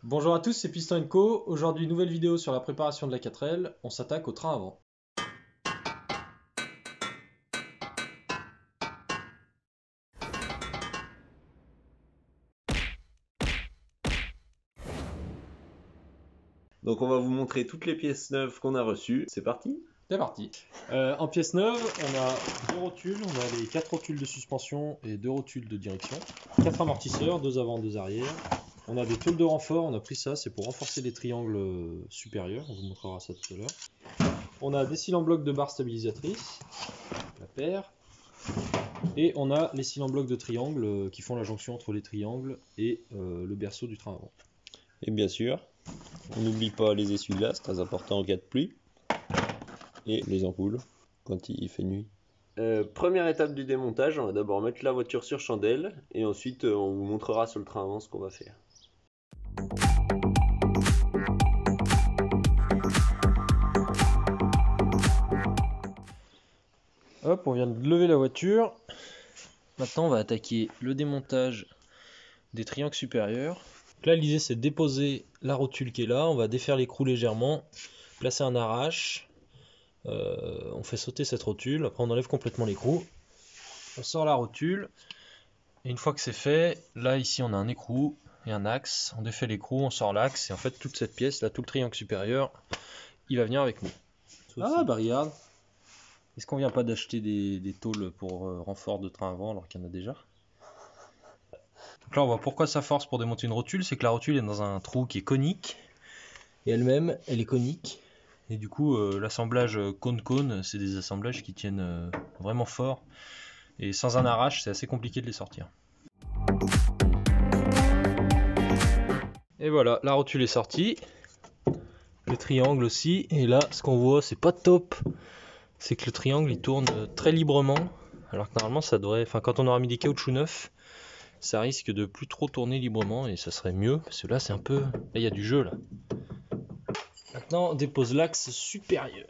Bonjour à tous, c'est Piston & Co. Aujourd'hui, nouvelle vidéo sur la préparation de la 4L. On s'attaque au train avant. Donc on va vous montrer toutes les pièces neuves qu'on a reçues. C'est parti. C'est parti. En pièces neuves, on a deux rotules. On a les 4 rotules de suspension et 2 rotules de direction. 4 amortisseurs, 2 avant, 2 arrière. On a des tôles de renfort. On a pris ça, c'est pour renforcer les triangles supérieurs. On vous montrera ça tout à l'heure. On a des cils en bloc de barres stabilisatrices, la paire. Et on a les cils en bloc de triangle qui font la jonction entre les triangles et le berceau du train avant. Et bien sûr, on n'oublie pas les essuie-glaces, très important en cas de pluie. Et les ampoules, quand il fait nuit. Première étape du démontage, on va d'abord mettre la voiture sur chandelle. Et ensuite, on vous montrera sur le train avant ce qu'on va faire. Hop, on vient de lever la voiture. Maintenant, on va attaquer le démontage des triangles supérieurs. Donc là, l'idée, c'est de déposer la rotule qui est là. On va défaire l'écrou légèrement, placer un arrache. On fait sauter cette rotule. Après, on enlève complètement l'écrou. On sort la rotule. Et une fois que c'est fait, là, ici, on a un écrou et un axe. On défait l'écrou, on sort l'axe. Et en fait, toute cette pièce, là, tout le triangle supérieur, il va venir avec nous. Ah, bah regarde. Est-ce qu'on vient pas d'acheter des tôles pour renfort de train avant alors qu'il y en a déjà? Donc là on voit pourquoi ça force pour démonter une rotule, c'est que la rotule est dans un trou qui est conique, et elle-même elle est conique, et du coup l'assemblage cône-cône c'est des assemblages qui tiennent vraiment fort, et sans un arrache c'est assez compliqué de les sortir. Et voilà, la rotule est sortie, le triangle aussi, et là ce qu'on voit c'est pas top. C'est que le triangle il tourne très librement, alors que normalement ça devrait, enfin quand on aura mis des caoutchoucs neufs, ça risque de plus trop tourner librement et ça serait mieux, parce que là c'est un peu, là il y a du jeu là. Maintenant on dépose l'axe supérieur.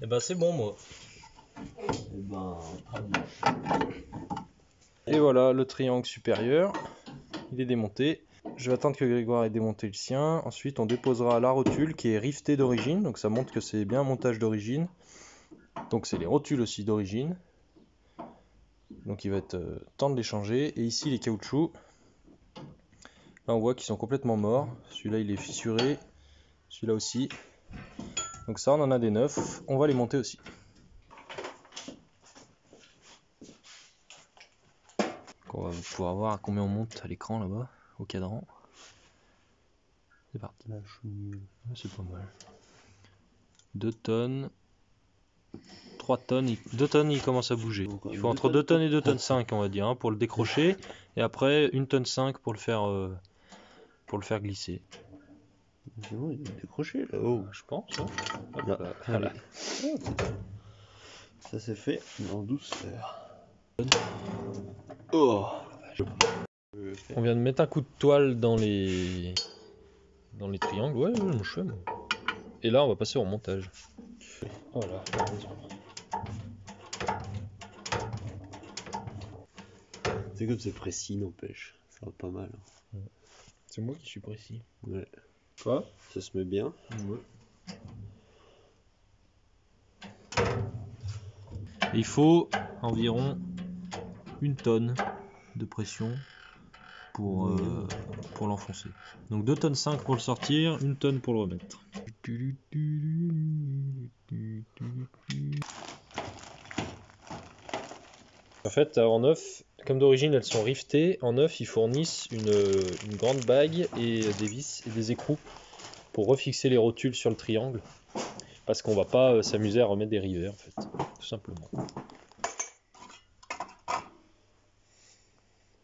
Et ben c'est bon moi. Et voilà le triangle supérieur, il est démonté. Je vais attendre que Grégoire ait démonté le sien. Ensuite, on déposera la rotule qui est rivetée d'origine. Donc ça montre que c'est bien un montage d'origine. Donc c'est les rotules aussi d'origine. Donc il va être temps de les changer. Et ici les caoutchoucs. Là on voit qu'ils sont complètement morts. Celui-là il est fissuré. Celui-là aussi. Donc ça on en a des neufs. On va les monter aussi. Donc on va pouvoir voir à combien on monte à l'écran là-bas, au cadran. C'est parti. C'est pas mal. 2 tonnes. 3 tonnes. 2 tonnes il commence à bouger. Il faut entre 2 tonnes et 2 tonnes 5 on va dire hein, pour le décrocher. Et après 1 tonne 5 pour le faire glisser. C'est bon, il est décroché là-haut. Je pense. Hein. Là, voilà. Ça s'est fait en douceur. Oh. On vient de mettre un coup de toile dans les triangles. Ouais, moi je fais. Moi. Et là, on va passer au montage. Voilà. C'est comme c'est précis, n'empêche. Ça va pas mal. C'est moi qui suis précis. Ouais. Quoi? Ça se met bien. Ouais. Et il faut environ 1 tonne de pression pour l'enfoncer. Donc 2 tonnes 5 pour le sortir, 1 tonne pour le remettre. En fait, en neuf, comme d'origine elles sont rivetées, en neuf ils fournissent une grande bague et des vis et des écrous pour refixer les rotules sur le triangle. Parce qu'on va pas s'amuser à remettre des rivets en fait, tout simplement.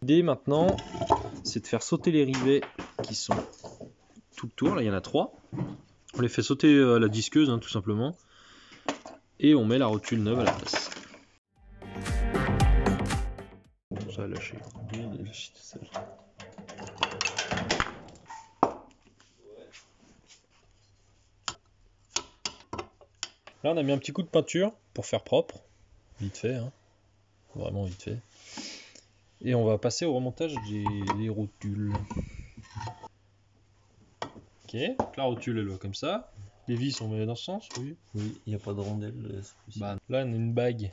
L'idée maintenant, c'est de faire sauter les rivets qui sont tout le tour, là il y en a 3. On les fait sauter à la disqueuse hein, tout simplement. Et on met la rotule neuve à la place. Ça a lâché. Il a lâché tout seul. Là on a mis un petit coup de peinture pour faire propre. Vite fait, hein. Vraiment vite fait. Et on va passer au remontage des rotules. Ok, la rotule elle va comme ça. Les vis on met dans ce sens, oui. Oui, il n'y a pas de rondelle. Bah, là on a une bague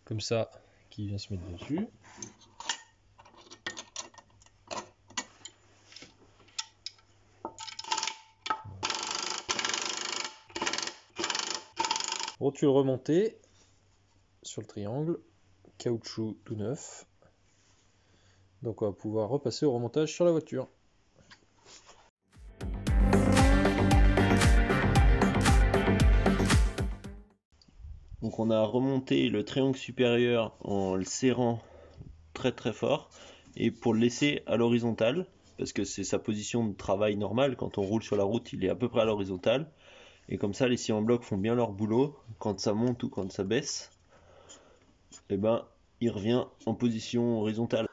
comme ça qui vient se mettre dessus. Rotule remontée sur le triangle, caoutchouc tout neuf. Donc on va pouvoir repasser au remontage sur la voiture. Donc on a remonté le triangle supérieur en le serrant très très fort et pour le laisser à l'horizontale parce que c'est sa position de travail normale. Quand on roule sur la route, il est à peu près à l'horizontale et comme ça les scies en bloc font bien leur boulot. Quand ça monte ou quand ça baisse, et ben il revient en position horizontale.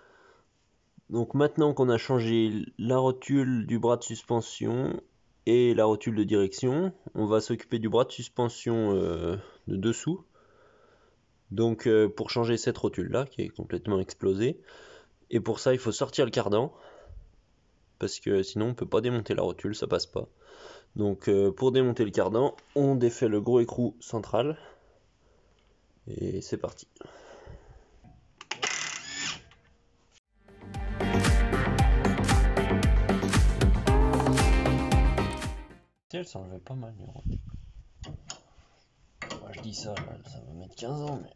Donc maintenant qu'on a changé la rotule du bras de suspension et la rotule de direction, on va s'occuper du bras de suspension de dessous. Donc pour changer cette rotule là qui est complètement explosée, et pour ça il faut sortir le cardan parce que sinon on peut pas démonter la rotule, ça passe pas. Donc pour démonter le cardan, on défait le gros écrou central et c'est parti. Elle s'enlevait pas mal, moi je dis ça, ça va mettre 15 ans, mais...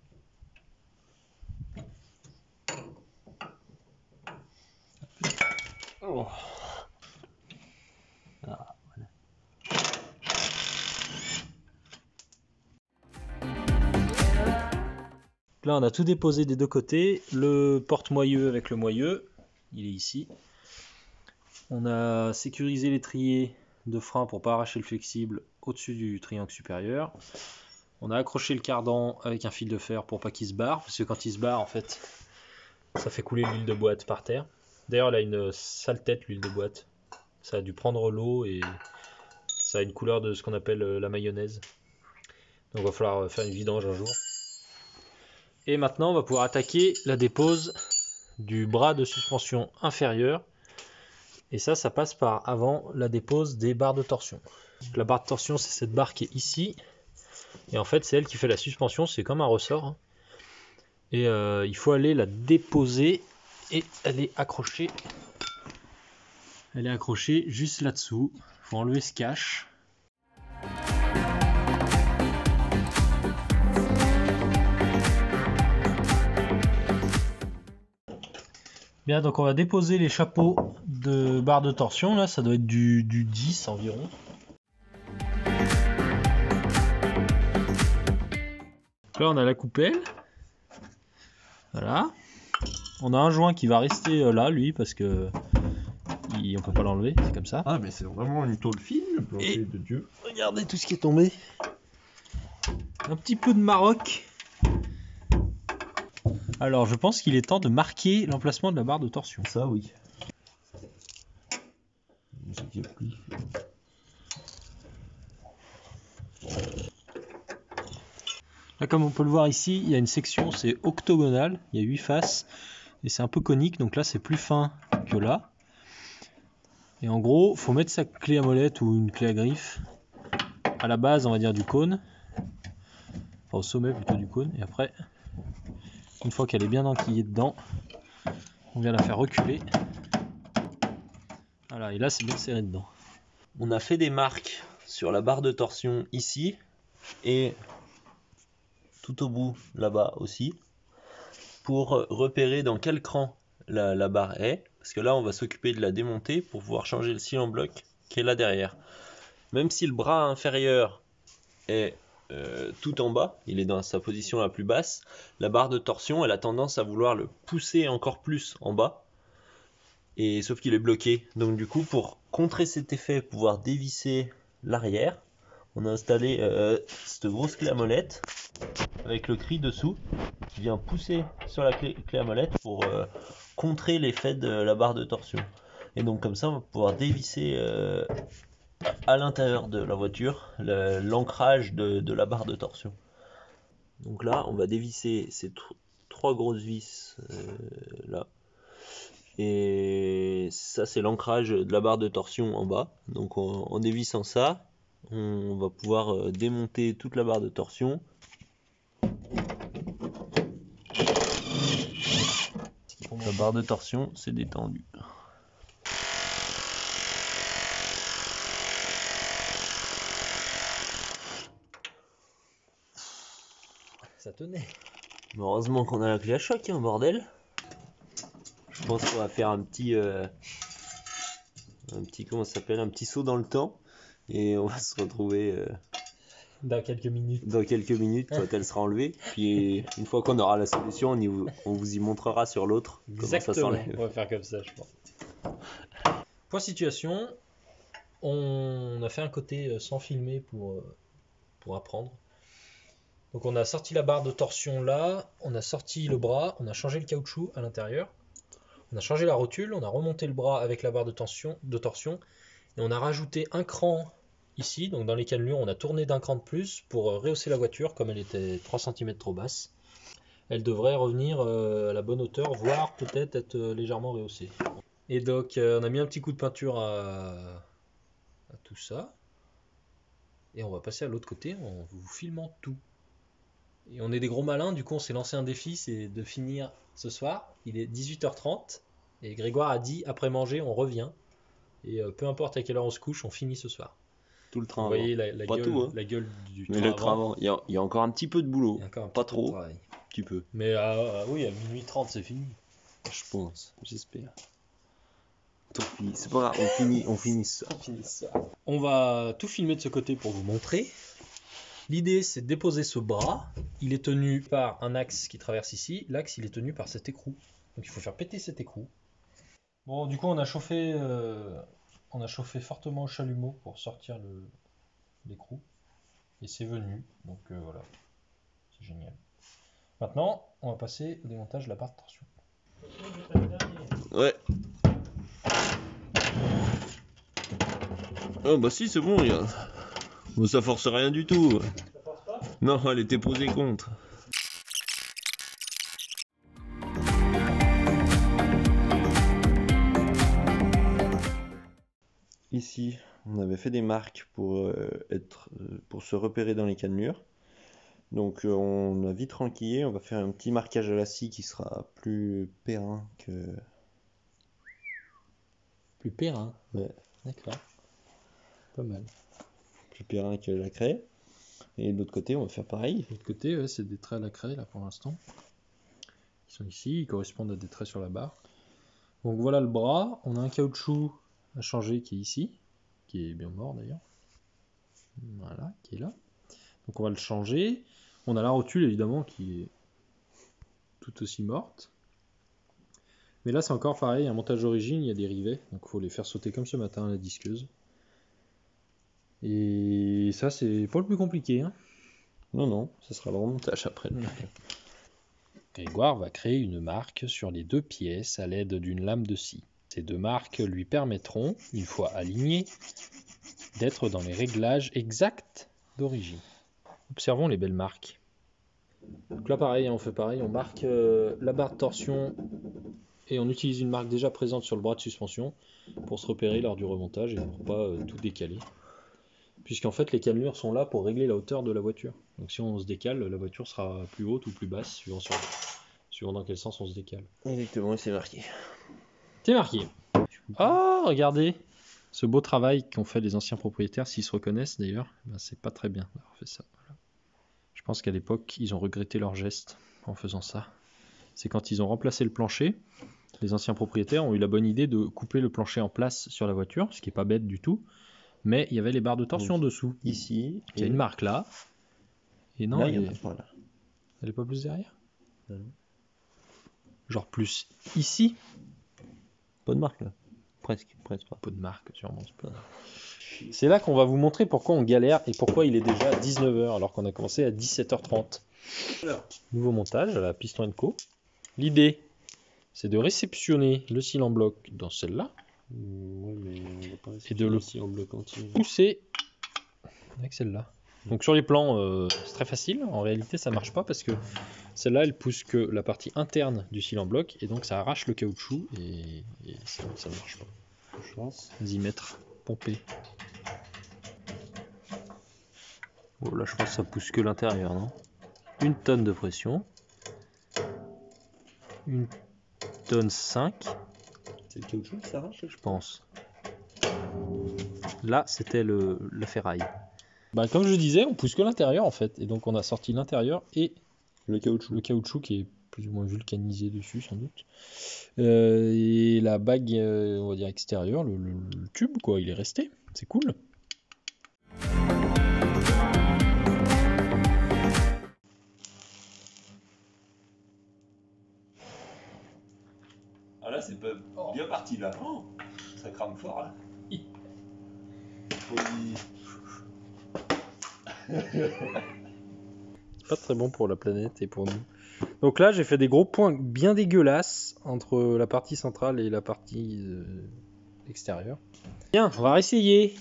Oh. Ah, voilà. Là on a tout déposé des deux côtés, le porte-moyeu avec le moyeu, il est ici. On a sécurisé l'étrier de frein pour pas arracher le flexible au-dessus du triangle supérieur. On a accroché le cardan avec un fil de fer pour pas qu'il se barre, parce que quand il se barre en fait ça fait couler l'huile de boîte par terre. D'ailleurs elle a une sale tête l'huile de boîte, ça a dû prendre l'eau et ça a une couleur de ce qu'on appelle la mayonnaise. Donc il va falloir faire une vidange un jour. Et maintenant on va pouvoir attaquer la dépose du bras de suspension inférieur. Et ça passe par avant la dépose des barres de torsion. La barre de torsion, c'est cette barre qui est ici. Et en fait, c'est elle qui fait la suspension. C'est comme un ressort. Hein. Et il faut aller la déposer. Et elle est accrochée. Elle est accrochée juste là-dessous. Il faut enlever ce cache. Bien, donc on va déposer les chapeaux de barre de torsion, là ça doit être du 10 environ. Là on a la coupelle, voilà. On a un joint qui va rester là lui parce que on peut pas l'enlever, c'est comme ça. Ah mais c'est vraiment une tôle fine, le plancher de Dieu. Regardez tout ce qui est tombé. Un petit peu de Maroc. Alors je pense qu'il est temps de marquer l'emplacement de la barre de torsion. Ça oui. Là comme on peut le voir ici, il y a une section, c'est octogonal, il y a 8 faces et c'est un peu conique, donc là c'est plus fin que là. Et en gros, il faut mettre sa clé à molette ou une clé à griffe à la base, on va dire, du cône. Enfin au sommet plutôt du cône, et après... Une fois qu'elle est bien enquillée dedans, on vient la faire reculer. Voilà, et là c'est bien serré dedans. On a fait des marques sur la barre de torsion ici et tout au bout là-bas aussi pour repérer dans quel cran la barre est. Parce que là on va s'occuper de la démonter pour pouvoir changer le scie en bloc qui est là derrière. Même si le bras inférieur est tout en bas, il est dans sa position la plus basse, la barre de torsion elle a tendance à vouloir le pousser encore plus en bas, et sauf qu'il est bloqué. Donc du coup pour contrer cet effet, pouvoir dévisser l'arrière, on a installé cette grosse clé à molette avec le cri dessous qui vient pousser sur la clé à molette pour contrer l'effet de la barre de torsion. Et donc comme ça on va pouvoir dévisser à l'intérieur de la voiture l'ancrage de la barre de torsion. Donc là on va dévisser ces 3 grosses vis là. Et ça c'est l'ancrage de la barre de torsion en bas. Donc en dévissant ça, on va pouvoir démonter toute la barre de torsion. La barre de torsion s'est détendue. Ça tenait. Heureusement qu'on a la clé à choc, hein, bordel. Je pense qu'on va faire un petit comment ça s'appelle, un petit saut dans le temps et on va se retrouver dans quelques minutes. Dans quelques minutes quand elle sera enlevée. Puis une fois qu'on aura la solution, on vous y montrera sur l'autre. Exactement. On va faire comme ça, je pense. Point situation, on a fait un côté sans filmer pour apprendre. Donc on a sorti la barre de torsion là, on a sorti le bras, on a changé le caoutchouc à l'intérieur, on a changé la rotule, on a remonté le bras avec la barre de torsion et on a rajouté un cran ici, donc dans les cannelures on a tourné d'un cran de plus pour rehausser la voiture comme elle était 3 cm trop basse. Elle devrait revenir à la bonne hauteur, voire peut-être être légèrement rehaussée. Et donc on a mis un petit coup de peinture à tout ça et on va passer à l'autre côté en vous filmant tout. Et on est des gros malins, du coup on s'est lancé un défi, c'est de finir ce soir. Il est 18h30 et Grégoire a dit après manger on revient. Et peu importe à quelle heure on se couche, on finit ce soir. Tout le train. Vous voyez la gueule, tout, hein. La gueule du mais train le train avant. Il y a encore un petit peu de boulot. Pas trop. Un petit peu. Mais oui, à minuit 30 c'est fini. Je pense, j'espère. C'est pas grave, on finit ça. On va tout filmer de ce côté pour vous montrer. L'idée c'est de déposer ce bras, il est tenu par un axe qui traverse ici, l'axe il est tenu par cet écrou. Donc il faut faire péter cet écrou. Bon du coup on a chauffé fortement au chalumeau pour sortir l'écrou. Et c'est venu, donc voilà, c'est génial. Maintenant on va passer au démontage de la barre de torsion. Ouais. Oh bah si c'est bon, regarde. Bon, ça force rien du tout. Ça force pas ? Non, elle était posée contre. Ici, on avait fait des marques pour se repérer dans les cannelures. Donc on a vite renquillé, on va faire un petit marquage à la scie qui sera plus périn que... Plus périn ? Ouais. D'accord. Pas mal. Plus périn que la craie. Et de l'autre côté, on va faire pareil. De l'autre côté, ouais, c'est des traits à la craie là pour l'instant. Ils sont ici, ils correspondent à des traits sur la barre. Donc voilà le bras. On a un caoutchouc à changer qui est ici, qui est bien mort d'ailleurs. Voilà, qui est là. Donc on va le changer. On a la rotule évidemment qui est tout aussi morte. Mais là c'est encore pareil, un montage d'origine, il y a des rivets, donc il faut les faire sauter comme ce matin à la disqueuse. Et ça c'est pas le plus compliqué. Hein. Non, ça sera le remontage après. Grégoire va créer une marque sur les deux pièces à l'aide d'une lame de scie. Ces deux marques lui permettront, une fois alignées, d'être dans les réglages exacts d'origine. Observons les belles marques. Donc là pareil, on fait pareil, on marque la barre de torsion et on utilise une marque déjà présente sur le bras de suspension pour se repérer lors du remontage et pour pas tout décaler. Puisqu'en fait les cannelures sont là pour régler la hauteur de la voiture. Donc si on se décale, la voiture sera plus haute ou plus basse suivant dans quel sens on se décale. Exactement, c'est marqué. C'est marqué. Oh, regardez ce beau travail qu'ont fait les anciens propriétaires, s'ils se reconnaissent d'ailleurs, ben, c'est pas très bien d'avoir fait ça. Voilà. Je pense qu'à l'époque, ils ont regretté leur geste en faisant ça. C'est quand ils ont remplacé le plancher, les anciens propriétaires ont eu la bonne idée de couper le plancher en place sur la voiture, ce qui n'est pas bête du tout, mais il y avait les barres de torsion dessous. Ici. Il y a une marque là. Et non, là, elle est pas plus derrière. Non. Genre plus ici. Pas de marque là. Presque pas. Pas de marque, sûrement. C'est là qu'on va vous montrer pourquoi on galère et pourquoi il est déjà 19h alors qu'on a commencé à 17h30. Alors, nouveau montage à la Piston & Co. L'idée, c'est de réceptionner le cil en bloc dans celle-là. Ouais, mais on va pas et de le en bloc entier. Pousser avec celle-là. Donc sur les plans, c'est très facile. En réalité, ça marche pas parce que celle-là, elle pousse que la partie interne du cil en bloc et donc ça arrache le caoutchouc et ça ne marche pas. Je pense. Vas-y, mettre, pomper. Oh, là, je pense que ça pousse que l'intérieur, non? 1 tonne de pression. 1 tonne 5. C'est le caoutchouc qui s'arrache, Je pense. Là, c'était la ferraille. Bah, comme je disais, on pousse que l'intérieur en fait. Et donc on a sorti l'intérieur et le caoutchouc qui est plus ou moins vulcanisé dessus sans doute. Et la bague, on va dire extérieure, le tube quoi, il est resté. C'est cool. Ah là, c'est pas bien parti là. Oh, ça crame fort là. C'est pas très bon pour la planète et pour nous. Donc là, j'ai fait des gros points bien dégueulasses entre la partie centrale et la partie extérieure. Bien, on va réessayer.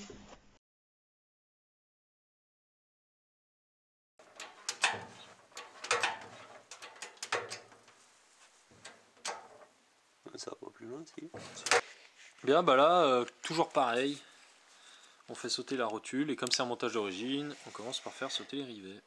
Ça va pas plus loin, si. Bien, bah là, toujours pareil. On fait sauter la rotule et comme c'est un montage d'origine, on commence par faire sauter les rivets.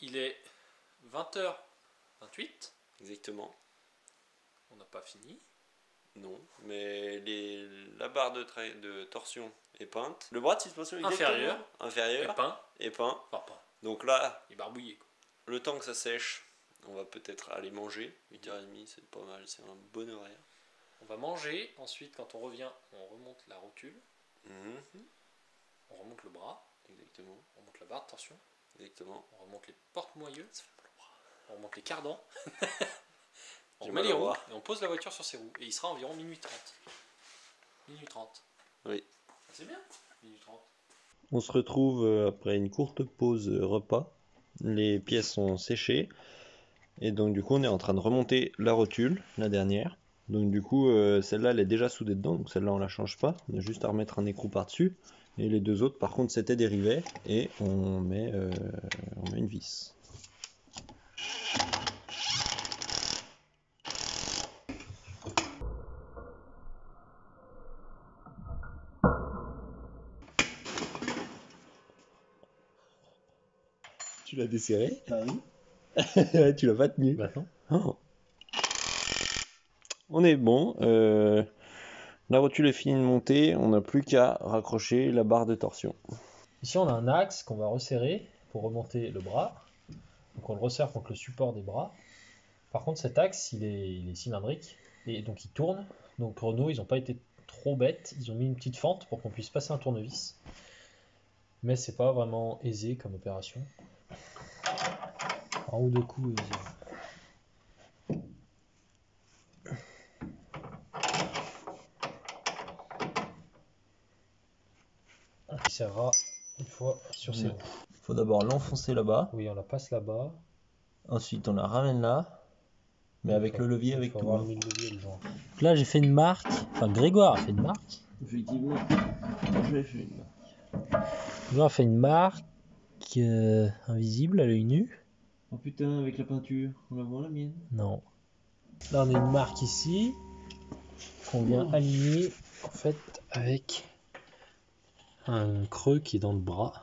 Il est 20h28. Exactement. On n'a pas fini. Non, mais la barre de torsion est peinte. Le bras de suspension inférieur est peint. Enfin, pas. Donc là, Il est barbouillé quoi. Le temps que ça sèche, on va peut-être aller manger. 8h30, c'est pas mal, c'est un bon horaire. On va manger, ensuite quand on revient, on remonte la rotule. On remonte le bras. Exactement. On remonte la barre de torsion. Exactement. On remonte les porte-moyeux. On remonte les cardans. On J'ai met mal les au roues bras. et on pose la voiture sur ses roues. Et il sera environ minuit 30. Minuit 30. Oui. C'est bien, minuit 30. On se retrouve après une courte pause repas. Les pièces sont séchées. Et donc du coup on est en train de remonter la rotule, la dernière. Donc du coup celle-là elle est déjà soudée dedans, donc celle-là on la change pas. On a juste à remettre un écrou par-dessus. Et les deux autres par contre c'était des rivets. Et on met une vis. Tu l'as desserré? Ah oui. Tu l'as pas tenu. Bah non. Oh. On est bon. La rotule est finie de monter. On n'a plus qu'à raccrocher la barre de torsion. Ici on a un axe qu'on va resserrer pour remonter le bras. Donc on le resserre contre le support des bras. Par contre cet axe il est cylindrique et donc il tourne. Donc Renault ils n'ont pas été trop bêtes. Ils ont mis une petite fente pour qu'on puisse passer un tournevis. Mais c'est pas vraiment aisé comme opération. Un ou deux coups aisé. Il serrera une fois sur ses roues. Il faut d'abord l'enfoncer là-bas. Oui, on la passe là-bas. Ensuite, on la ramène là. Mais avec le levier, avec tout. Avoir le levier, le joint. Là, j'ai fait une marque. Enfin, Grégoire a fait une marque. Effectivement, j'ai fait une marque. Grégoire a fait une marque invisible à l'œil nu. Oh putain, avec la peinture, on la voit la mienne? Non. Là, on a une marque ici qu'on vient aligner en fait avec un creux qui est dans le bras.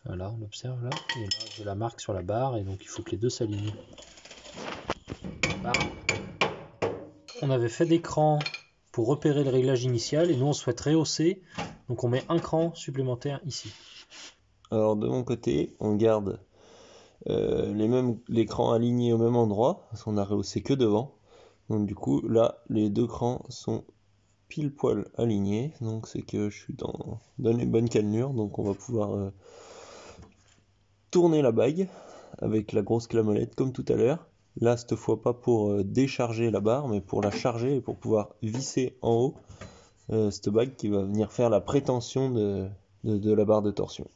Voilà, on l'observe là. Et là, j'ai la marque sur la barre et donc il faut que les deux s'alignent. On avait fait des crans pour repérer le réglage initial et nous on souhaite rehausser. Donc on met un cran supplémentaire ici. Alors de mon côté, on garde l'écran aligné au même endroit, parce qu'on a rehaussé que devant. Donc du coup, là, les deux crans sont pile poil alignés, donc c'est que je suis dans les bonnes cannelures, donc on va pouvoir tourner la bague avec la grosse clamolette comme tout à l'heure. Là, cette fois pas pour décharger la barre, mais pour la charger et pour pouvoir visser en haut cette bague qui va venir faire la prétention de la barre de torsion.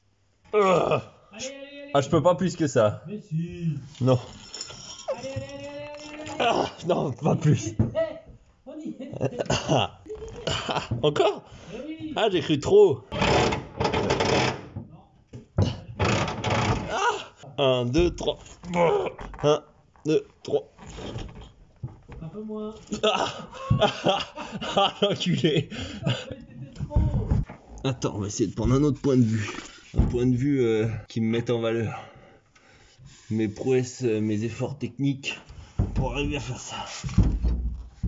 Ah, je peux pas plus que ça. Mais si. Non. Ah, non, pas plus. On y est. Encore? Oui. Ah, j'ai cru trop. 1, 2, 3. 1, 2, 3. Un peu moins. Ah, l'enculé. Attends, on va essayer de prendre un autre point de vue. Un point de vue qui me mette en valeur mes prouesses, mes efforts techniques pour arriver à faire ça.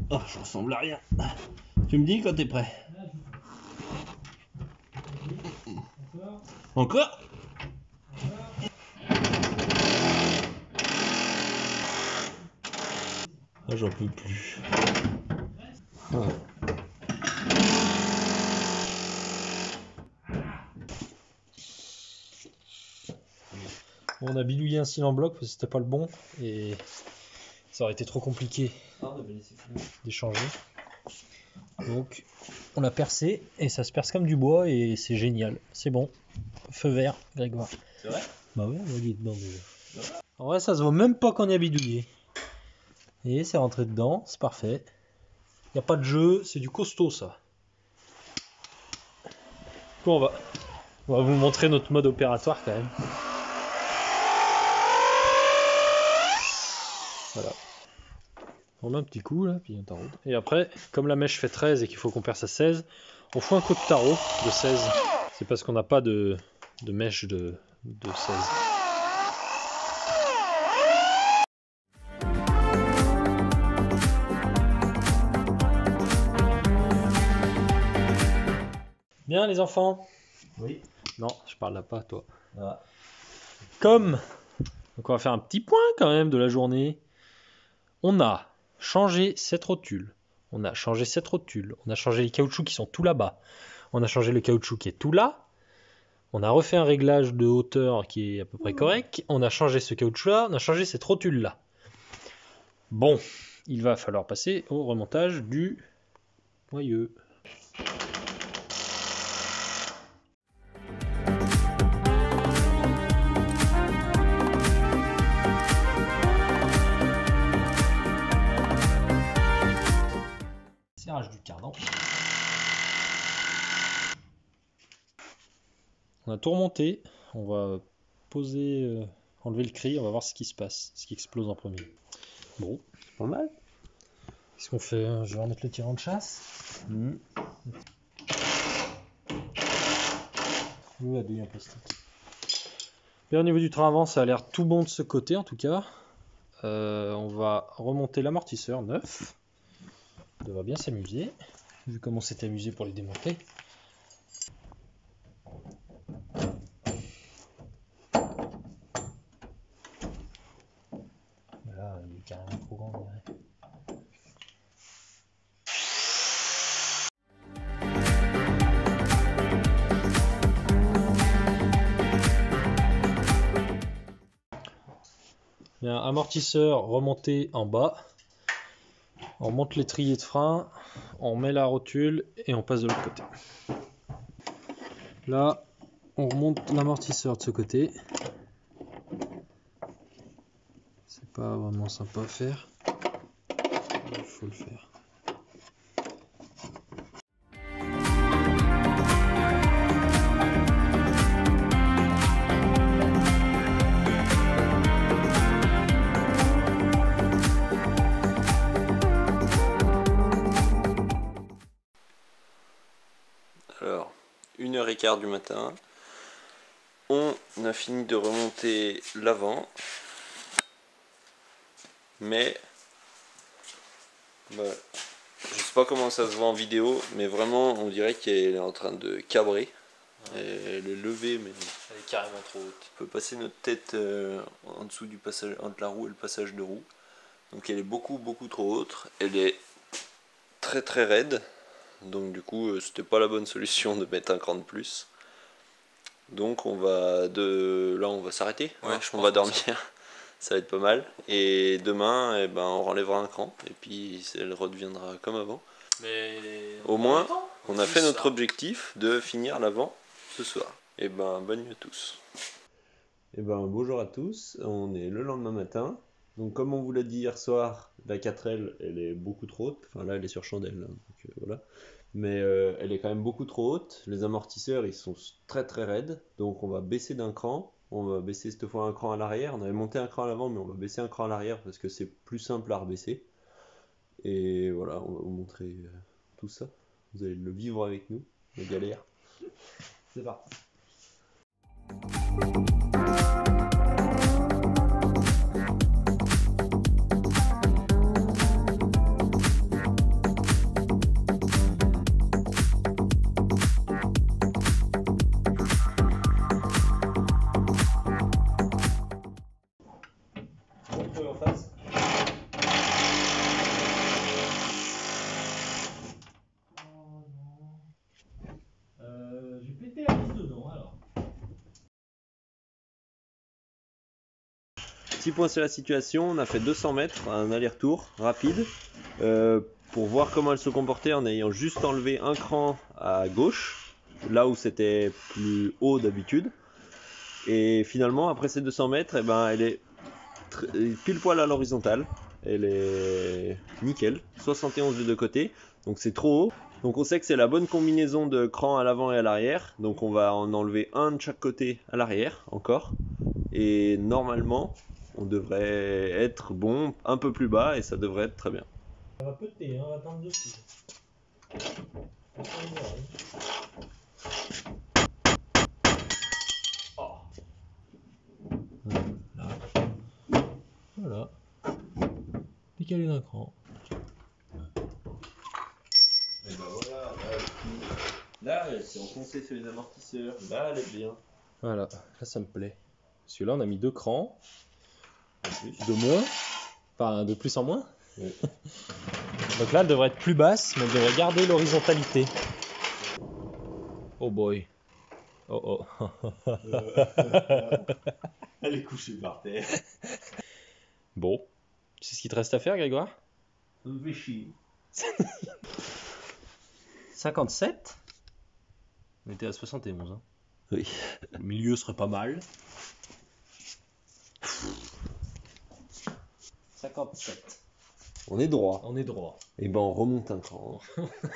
Oh, je ressemble à rien. Tu me dis quand t'es prêt? Encore? Ah, j'en peux plus. Ouais. Bon, on a bidouillé un cil en bloc parce que c'était pas le bon et ça aurait été trop compliqué d'échanger. Donc on l'a percé et ça se perce comme du bois et c'est génial. C'est bon. Feu vert, Grégoire. C'est vrai? Bah ouais, on est dedans déjà. En vrai, ça se voit même pas qu'on y a bidouillé. Et c'est rentré dedans, c'est parfait. Y a pas de jeu, c'est du costaud ça. Bon, on va vous montrer notre mode opératoire quand même. Voilà. On met un petit coup là, puis on taraude. Et après, comme la mèche fait 13 et qu'il faut qu'on perce à 16, on fout un coup de tarot de 16. C'est parce qu'on n'a pas de mèche de 16. Bien les enfants? Oui. Non, je parle là pas toi. Ah. Donc on va faire un petit point quand même de la journée. On a changé cette rotule. On a changé cette rotule. On a changé les caoutchoucs qui sont tout là-bas. On a changé le caoutchouc qui est tout là. On a refait un réglage de hauteur qui est à peu près correct. On a changé ce caoutchouc-là. On a changé cette rotule-là. Bon, il va falloir passer au remontage du noyau. Serrage du cardan. On a tout remonté. On va poser, enlever le cri. On va voir ce qui se passe, ce qui explose en premier. Bon, Pas mal. qu'est-ce qu'on fait? Je vais remettre le tirant de chasse. Où la douille en plastique? Et au niveau du train avant, ça a l'air tout bon de ce côté en tout cas. On va remonter l'amortisseur neuf. On devrait bien s'amuser, vu comment on s'est amusé pour les démonter. Là, il est carrément trop grand, on dirait. Bien, amortisseur remonté en bas. On monte l'étrier de frein, on met la rotule et on passe de l'autre côté. Là, on remonte l'amortisseur de ce côté. C'est pas vraiment sympa à faire. Il faut le faire. Alors, 1h15 du matin, on a fini de remonter l'avant, mais bah, je sais pas comment ça se voit en vidéo, mais vraiment on dirait qu'elle est en train de cabrer. Elle est levée, mais Elle est carrément trop haute. on peut passer notre tête en dessous du passage, entre la roue et le passage de roue. Donc elle est beaucoup trop haute. Elle est très raide. Donc du coup, c'était pas la bonne solution de mettre un cran de plus. Donc on va s'arrêter. On va dormir. Ça va être pas mal. Et demain, eh ben, on enlèvera un cran. Et puis elle redeviendra comme avant. Mais au moins, on a fait notre objectif de finir l'avant ce soir. Et ben, bonne nuit à tous. Et ben, bonjour à tous. On est le lendemain matin. Donc, comme on vous l'a dit hier soir, la 4L, elle est beaucoup trop haute. Enfin, là, elle est sur chandelle. Hein, donc, voilà. Mais elle est quand même beaucoup trop haute. Les amortisseurs, ils sont très raides. Donc, on va baisser d'un cran. On va baisser cette fois un cran à l'arrière. On avait monté un cran à l'avant, mais on va baisser un cran à l'arrière parce que c'est plus simple à rebaisser. Et voilà, on va vous montrer tout ça. Vous allez le vivre avec nous, la galère. C'est parti. J'ai pété la vis dedans alors. Petit point sur la situation, on a fait 200 mètres, un aller-retour rapide pour voir comment elle se comportait en ayant juste enlevé un cran à gauche, là où c'était plus haut d'habitude. Et finalement, après ces 200 mètres, eh ben, elle est pile poil à l'horizontale. Elle est nickel, 71 des deux côtés, donc c'est trop haut. Donc on sait que c'est la bonne combinaison de crans à l'avant et à l'arrière. Donc on va en enlever un de chaque côté à l'arrière encore. Et normalement, on devrait être bon un peu plus bas et ça devrait être très bien. Ça va péter, hein, on va attendre dessus. Oh. Voilà. Décalé d'un cran. Et ben voilà, là elle s'est enfoncée sur les amortisseurs, là elle est bien. Voilà, là ça me plaît. Parce que là on a mis 2 crans. De moins. Enfin de plus en moins. Oui. Donc là elle devrait être plus basse, mais elle devrait garder l'horizontalité. Oh boy. Oh oh. Elle est couchée par terre. Bon. Tu sais ce qu'il te reste à faire, Grégoire? Ça me fait chier. 57. On était à 71. Hein. Oui. Le milieu serait pas mal. 57. On est droit. On est droit. Et ben on remonte un cran.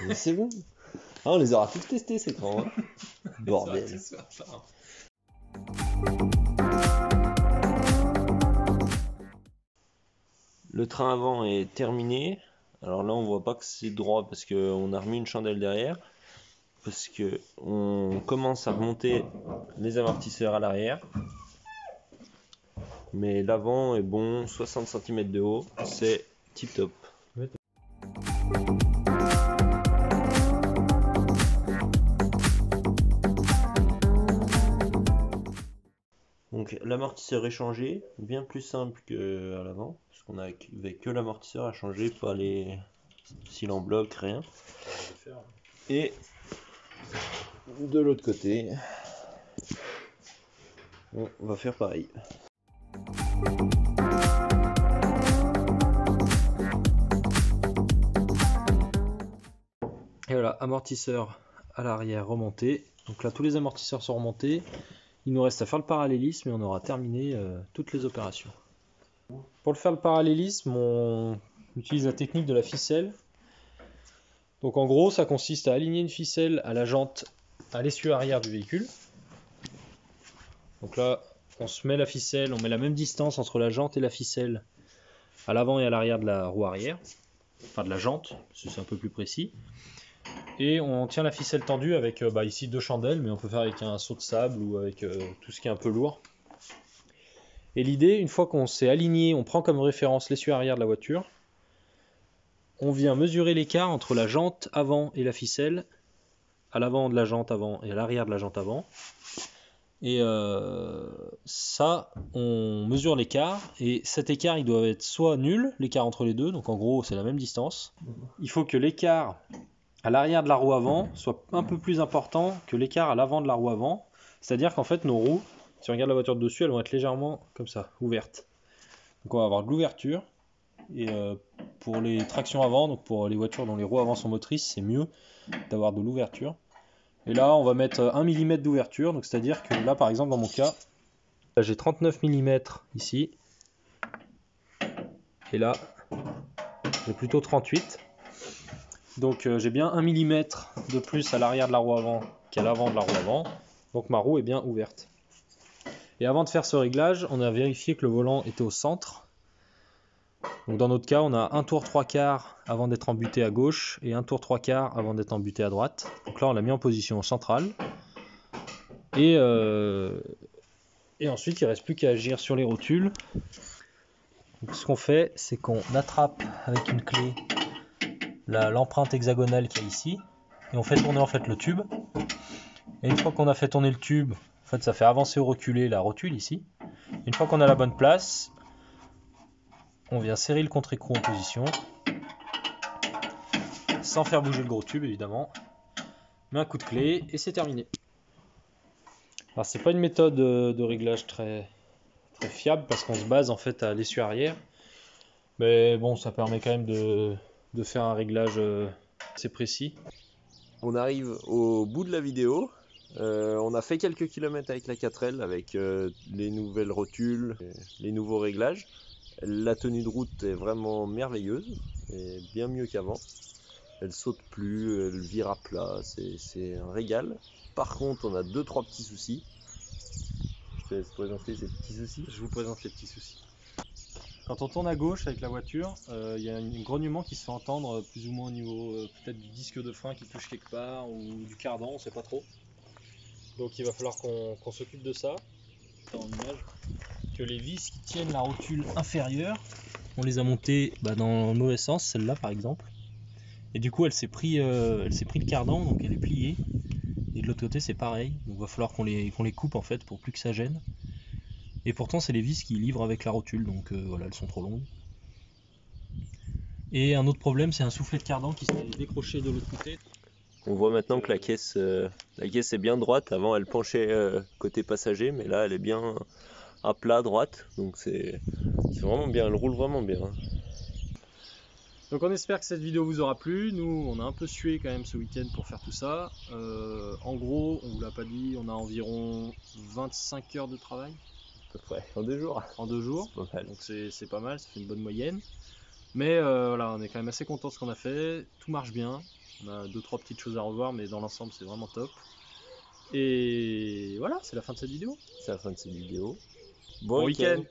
Mais c'est bon. Ah, on les aura tous testés ces crans. Hein. Bordel. Le train avant est terminé. Alors là on voit pas que c'est droit parce qu'on a remis une chandelle derrière. Parce que on commence à remonter les amortisseurs à l'arrière. Mais l'avant est bon, 60 cm de haut, c'est tip top. Donc l'amortisseur est changé, bien plus simple qu'à l'avant, parce qu'on n'avait que l'amortisseur à changer, pas les cils en bloc, rien. Et de l'autre côté, on va faire pareil. Et voilà, amortisseur à l'arrière remonté. Donc là tous les amortisseurs sont remontés. Il nous reste à faire le parallélisme et on aura terminé toutes les opérations. Pour le faire le parallélisme, on utilise la technique de la ficelle. Donc en gros, ça consiste à aligner une ficelle à la jante, à l'essieu arrière du véhicule. Donc là, on se met la ficelle, on met la même distance entre la jante et la ficelle à l'avant et à l'arrière de la roue arrière. Enfin de la jante, c'est un peu plus précis. Et on tient la ficelle tendue avec ici 2 chandelles, mais on peut faire avec un seau de sable ou avec tout ce qui est un peu lourd. Et l'idée, une fois qu'on s'est aligné, on prend comme référence l'essieu arrière de la voiture. On vient mesurer l'écart entre la jante avant et la ficelle à l'avant de la jante avant et à l'arrière de la jante avant. Et ça, on mesure l'écart, et cet écart il doit être soit nul, l'écart entre les deux, donc en gros c'est la même distance. Il faut que l'écart à l'arrière de la roue avant soit un peu plus important que l'écart à l'avant de la roue avant. C'est-à-dire qu'en fait nos roues, si on regarde la voiture de dessus, elles vont être légèrement comme ça, ouvertes. Donc on va avoir de l'ouverture, et pour les tractions avant, donc pour les voitures dont les roues avant sont motrices, c'est mieux d'avoir de l'ouverture. Et là on va mettre 1 mm d'ouverture, donc c'est-à-dire que là par exemple dans mon cas, là, j'ai 39 mm ici, et là j'ai plutôt 38. Donc j'ai bien 1 mm de plus à l'arrière de la roue avant qu'à l'avant de la roue avant, donc ma roue est bien ouverte. Et avant de faire ce réglage, on a vérifié que le volant était au centre. Donc dans notre cas, on a un tour 3/4 avant d'être embuté à gauche et un tour 3/4 avant d'être embuté à droite. Donc là, on l'a mis en position centrale. Et ensuite, il ne reste plus qu'à agir sur les rotules. Donc, ce qu'on fait, c'est qu'on attrape avec une clé l'empreinte hexagonale qu'il y a ici. Et on fait tourner en fait le tube. Et une fois qu'on a fait tourner le tube, en fait, ça fait avancer ou reculer la rotule ici. Une fois qu'on a la bonne place, on vient serrer le contre-écrou en position, sans faire bouger le gros tube évidemment. Mais un coup de clé et c'est terminé. Alors c'est pas une méthode de réglage très fiable parce qu'on se base en fait à l'essuie arrière. Mais bon, ça permet quand même de faire un réglage assez précis. On arrive au bout de la vidéo. On a fait quelques kilomètres avec la 4L, avec les nouvelles rotules, les nouveaux réglages. La tenue de route est vraiment merveilleuse, et bien mieux qu'avant. Elle saute plus, elle vire à plat, c'est un régal. Par contre, on a 2-3 petits soucis. Je te laisse présenter ces petits soucis. Je vous présente les petits soucis. Quand on tourne à gauche avec la voiture, il y a un grognement qui se fait entendre plus ou moins au niveau peut-être du disque de frein qui touche quelque part ou du cardan, on ne sait pas trop. Donc il va falloir qu'on s'occupe de ça. En image, que les vis qui tiennent la rotule inférieure, on les a montées dans le mauvais sens, celle-là par exemple. Et du coup elle s'est pris le cardan, donc elle est pliée. Et de l'autre côté c'est pareil, donc il va falloir qu'on les coupe en fait pour plus que ça gêne. Et pourtant c'est les vis qui livrent avec la rotule, donc voilà, elles sont trop longues. Et un autre problème, c'est un soufflet de cardan qui s'est décroché de l'autre côté. On voit maintenant que la caisse est bien droite. Avant elle penchait côté passager, mais là elle est bien à plat droite, donc c'est vraiment bien, elle roule vraiment bien. Donc on espère que cette vidéo vous aura plu. Nous on a un peu sué quand même ce week-end pour faire tout ça. En gros, on vous l'a pas dit, on a environ 25 heures de travail. À peu près, en 2 jours. En 2 jours, c'est pas mal. Donc c'est pas mal, ça fait une bonne moyenne. Mais voilà, on est quand même assez content de ce qu'on a fait. Tout marche bien. On a 2-3 petites choses à revoir, mais dans l'ensemble c'est vraiment top. Et voilà, c'est la fin de cette vidéo. C'est la fin de cette vidéo. Bon week-end.